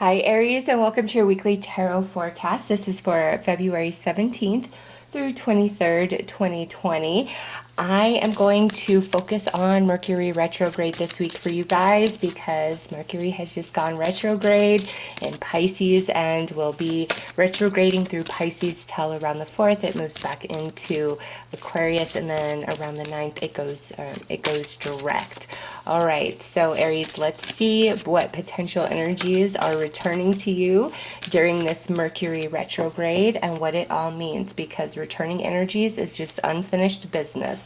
Hi, Aries, and welcome to your weekly tarot forecast. This is for February 17th through 23rd, 2020. I am going to focus on Mercury retrograde this week for you guys because Mercury has just gone retrograde in Pisces and will be retrograding through Pisces till around the 4th. It moves back into Aquarius, and then around the 9th it goes direct. All right, so Aries, let's see what potential energies are returning to you during this Mercury retrograde and what it all means, because returning energies is just unfinished business.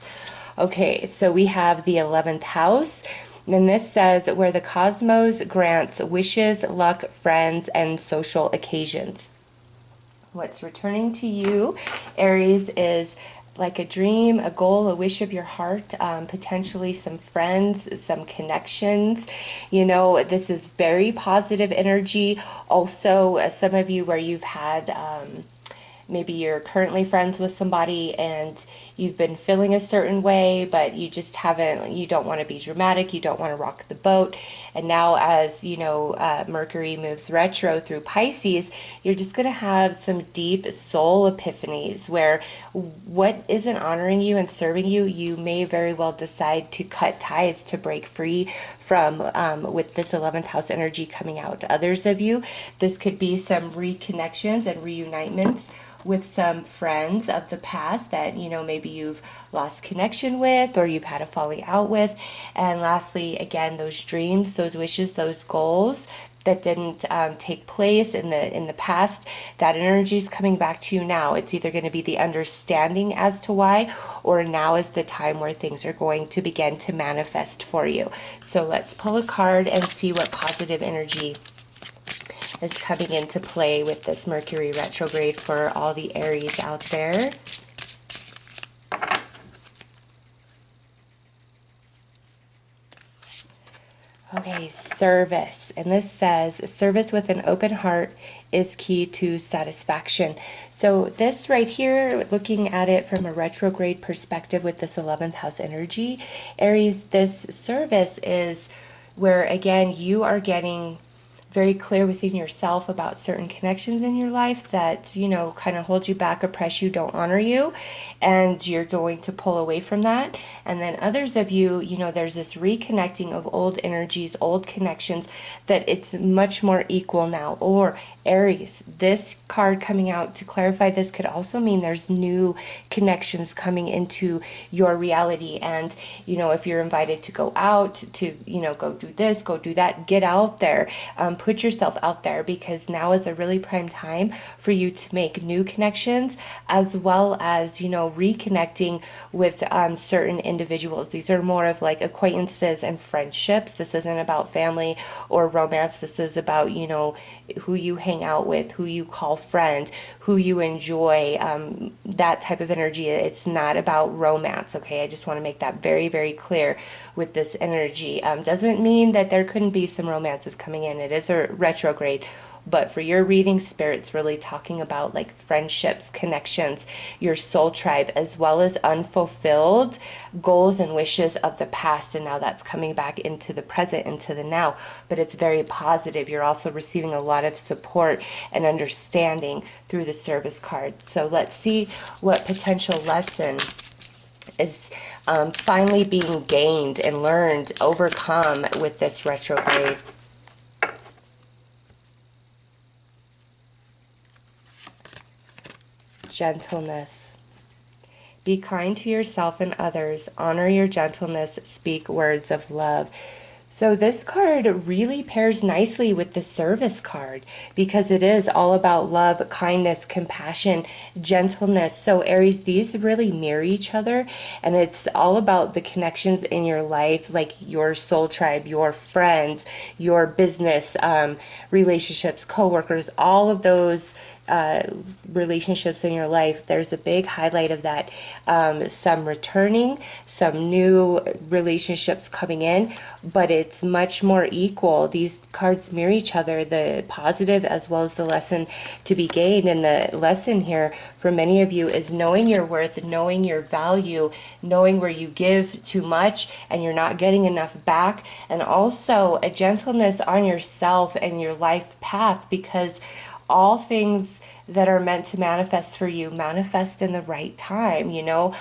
Okay, so we have the 11th house. And this says where the cosmos grants wishes, luck, friends, and social occasions. What's returning to you, Aries, is like a dream, a goal, a wish of your heart, potentially some friends, some connections. You know, this is very positive energy. Also, some of you where you've had maybe you're currently friends with somebody and you've been feeling a certain way, but you just haven't, you don't want to be dramatic, you don't want to rock the boat. And now, as you know, Mercury moves retro through Pisces, you're just going to have some deep soul epiphanies where what isn't honoring you and serving you, you may very well decide to cut ties, to break free from, with this 11th house energy coming out. Others of you, this could be some reconnections and reunitements with some friends of the past that, you know, maybe you've lost connection with or you've had a falling out with. And lastly, again, those dreams, those wishes, those goals that didn't take place in the past, that energy is coming back to you now. It's either going to be the understanding as to why, or now is the time where things are going to begin to manifest for you. So let's pull a card and see what positive energy is coming into play with this Mercury retrograde for all the Aries out there. Okay, service. And this says, service with an open heart is key to satisfaction. So this right here, looking at it from a retrograde perspective with this 11th house energy, Aries, this service is where, again, you are getting very clear within yourself about certain connections in your life that, you know, kind of hold you back, oppress you, don't honor you, and you're going to pull away from that. And then others of you, you know, there's this reconnecting of old energies, old connections, that it's much more equal now. Or Aries, this card coming out to clarify this could also mean there's new connections coming into your reality. And, you know, if you're invited to go out, to, you know, go do this, go do that, get out there, put yourself out there, because now is a really prime time for you to make new connections, as well as, you know, reconnecting with certain individuals. These are more of like acquaintances and friendships. This isn't about family or romance. This is about, you know, who you hang out with, who you call friend, who you enjoy, that type of energy. It's not about romance, okay? I just want to make that very, very clear with this energy. Doesn't mean that there couldn't be some romances coming in. It is a retrograde. But for your reading, Spirit's really talking about like friendships, connections, your soul tribe, as well as unfulfilled goals and wishes of the past. And now that's coming back into the present, into the now. But it's very positive. You're also receiving a lot of support and understanding through the service card. So let's see what potential lesson is finally being gained and learned, overcome with this retrograde. Gentleness. Be kind to yourself and others. Honor your gentleness. Speak words of love. So this card really pairs nicely with the service card, because it is all about love, kindness, compassion, gentleness. So Aries, these really mirror each other, and it's all about the connections in your life, like your soul tribe, your friends, your business, relationships, co-workers, all of those relationships in your life, there's a big highlight of that. Some returning, some new relationships coming in, but it's much more equal. These cards mirror each other, the positive as well as the lesson to be gained. And the lesson here for many of you is knowing your worth, knowing your value, knowing where you give too much and you're not getting enough back, and also a gentleness on yourself and your life path, because all things that are meant to manifest for you manifest in the right time, you know.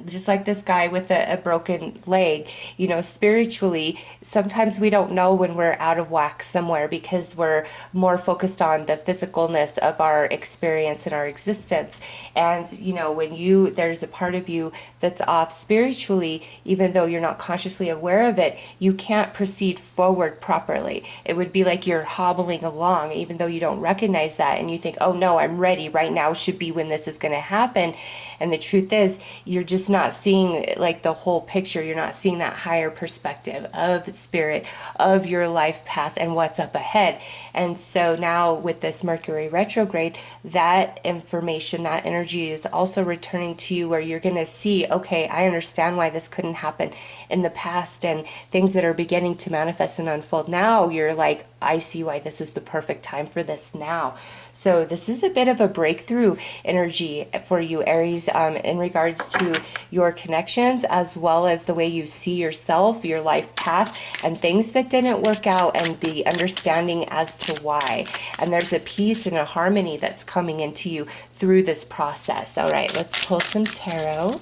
Just like this guy with a broken leg, you know, spiritually, sometimes we don't know when we're out of whack somewhere because we're more focused on the physicalness of our experience and our existence. And, you know, when there's a part of you that's off spiritually, even though you're not consciously aware of it, you can't proceed forward properly. It would be like you're hobbling along, even though you don't recognize that. And you think, oh no, I'm ready. Right now should be when this is going to happen. And the truth is, you're just not seeing like the whole picture. You're not seeing that higher perspective of spirit, of your life path and what's up ahead. And so now with this Mercury retrograde, that information, that energy is also returning to you, where you're going to see, okay, I understand why this couldn't happen in the past, and things that are beginning to manifest and unfold now, you're like, I see why this is the perfect time for this now. So this is a bit of a breakthrough energy for you, Aries, in regards to your connections, as well as the way you see yourself, your life path, and things that didn't work out, and the understanding as to why. And there's a peace and a harmony that's coming into you through this process. All right, let's pull some tarot.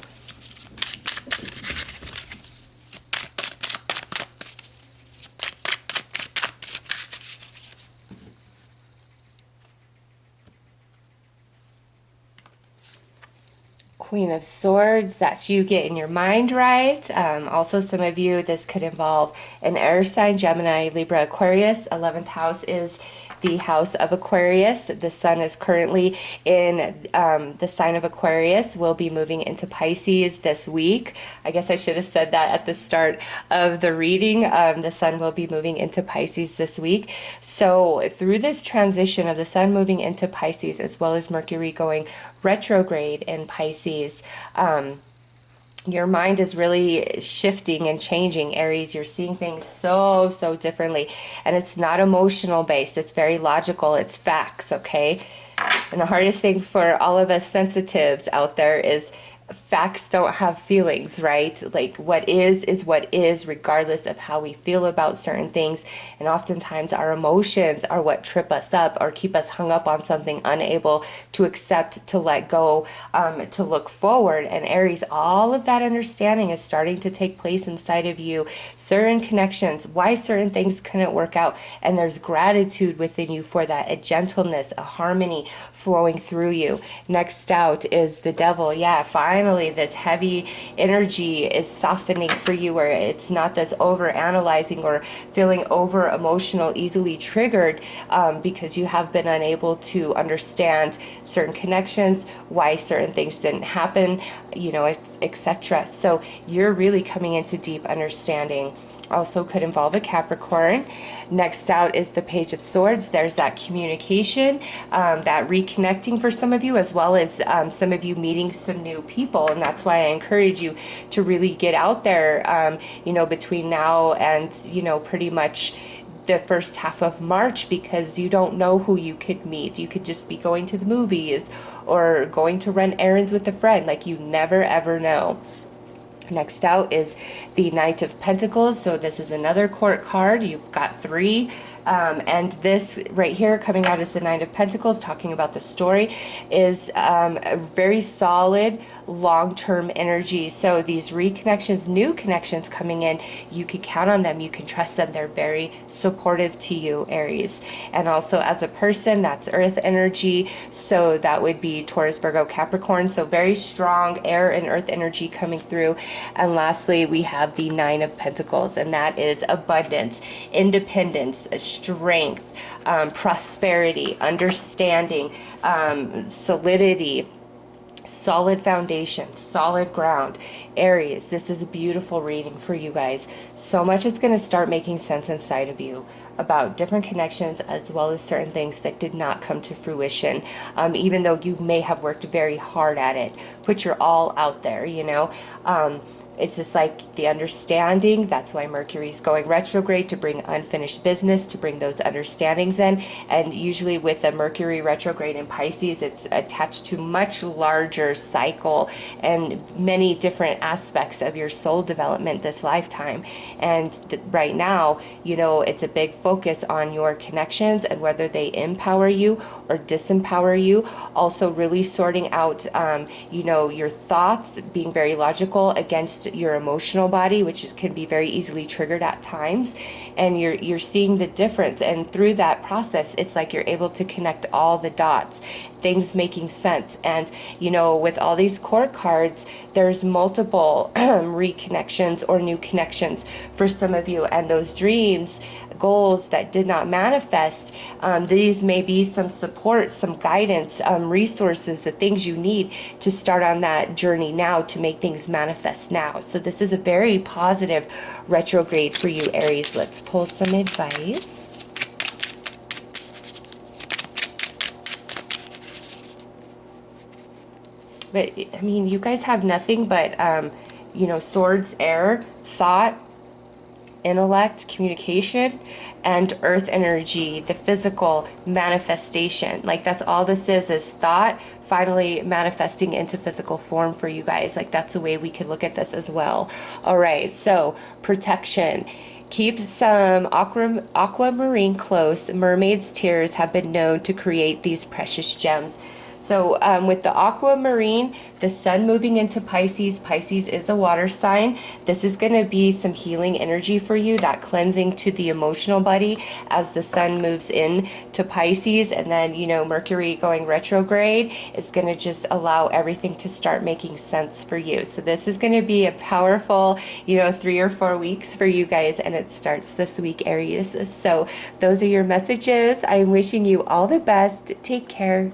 Queen of Swords, that's you getting your mind right. Also, some of you, this could involve an air sign, Gemini, Libra, Aquarius. 11th house is the house of Aquarius. The sun is currently in the sign of Aquarius. We'll be moving into Pisces this week. I guess I should have said that at the start of the reading. The sun will be moving into Pisces this week. So through this transition of the sun moving into Pisces, as well as Mercury going retrograde in Pisces, your mind is really shifting and changing, Aries. You're seeing things so differently, and it's not emotional based. It's very logical. It's facts, okay? And the hardest thing for all of us sensitives out there is facts don't have feelings, right? Like what is what is, regardless of how we feel about certain things. And oftentimes our emotions are what trip us up or keep us hung up on something, unable to accept, to let go, to look forward. And Aries, all of that understanding is starting to take place inside of you. Certain connections, why certain things couldn't work out, and there's gratitude within you for that, a gentleness, a harmony flowing through you. Next out is the Devil. Yeah, finally this heavy energy is softening for you, where it's not this over analyzing or feeling over emotional, easily triggered, because you have been unable to understand certain connections, why certain things didn't happen, you know, etc. So you're really coming into deep understanding. Also could involve a Capricorn. Next out is the Page of Swords. There's that communication, that reconnecting for some of you, as well as some of you meeting some new people. And that's why I encourage you to really get out there, you know, between now and, you know, pretty much the first half of March, because you don't know who you could meet. You could just be going to the movies or going to run errands with a friend. Like, you never ever know. Next out is the Knight of Pentacles. So this is another court card. You've got three. And this right here coming out as the Knight of Pentacles, talking about the story, is a very solid long-term energy. So these reconnections, new connections coming in, you can count on them. You can trust them. They're very supportive to you, Aries. And also as a person, that's earth energy. So that would be Taurus, Virgo, Capricorn. So very strong air and earth energy coming through. And lastly, we have the Nine of Pentacles, and that is abundance, independence, strength, prosperity, understanding, solidity, solid foundation, solid ground. Aries, this is a beautiful reading for you guys. So much is going to start making sense inside of you. about different connections as well as certain things that did not come to fruition, even though you may have worked very hard at it. Put your all out there, you know. It's just like the understanding. That's why Mercury's going retrograde, to bring unfinished business, to bring those understandings in. And usually with a Mercury retrograde in Pisces, it's attached to much larger cycle and many different aspects of your soul development this lifetime. And right now, you know, it's a big focus on your connections and whether they empower you or disempower you. Also really sorting out, you know, your thoughts, being very logical against your emotional body, which can be very easily triggered at times, and you're seeing the difference. And through that process, it's like you're able to connect all the dots, things making sense. And you know, with all these court cards, there's multiple reconnections or new connections for some of you, and those dreams, goals that did not manifest, these may be some support, some guidance, resources, the things you need to start on that journey now to make things manifest now. So this is a very positive retrograde for you, Aries. Let's pull some advice. But I mean, you guys have nothing but you know, swords, air, thought, intellect, communication, and earth energy, the physical manifestation. Like that's all this is thought finally manifesting into physical form for you guys. Like that's the way we could look at this as well. All right, so protection. Keep some aquamarine close. Mermaid's tears have been known to create these precious gems. So with the aquamarine, the sun moving into Pisces, Pisces is a water sign. This is going to be some healing energy for you, that cleansing to the emotional body as the sun moves in to Pisces. And then, you know, Mercury going retrograde is going to just allow everything to start making sense for you. So this is going to be a powerful, you know, 3 or 4 weeks for you guys, and it starts this week, Aries. So those are your messages. I'm wishing you all the best. Take care.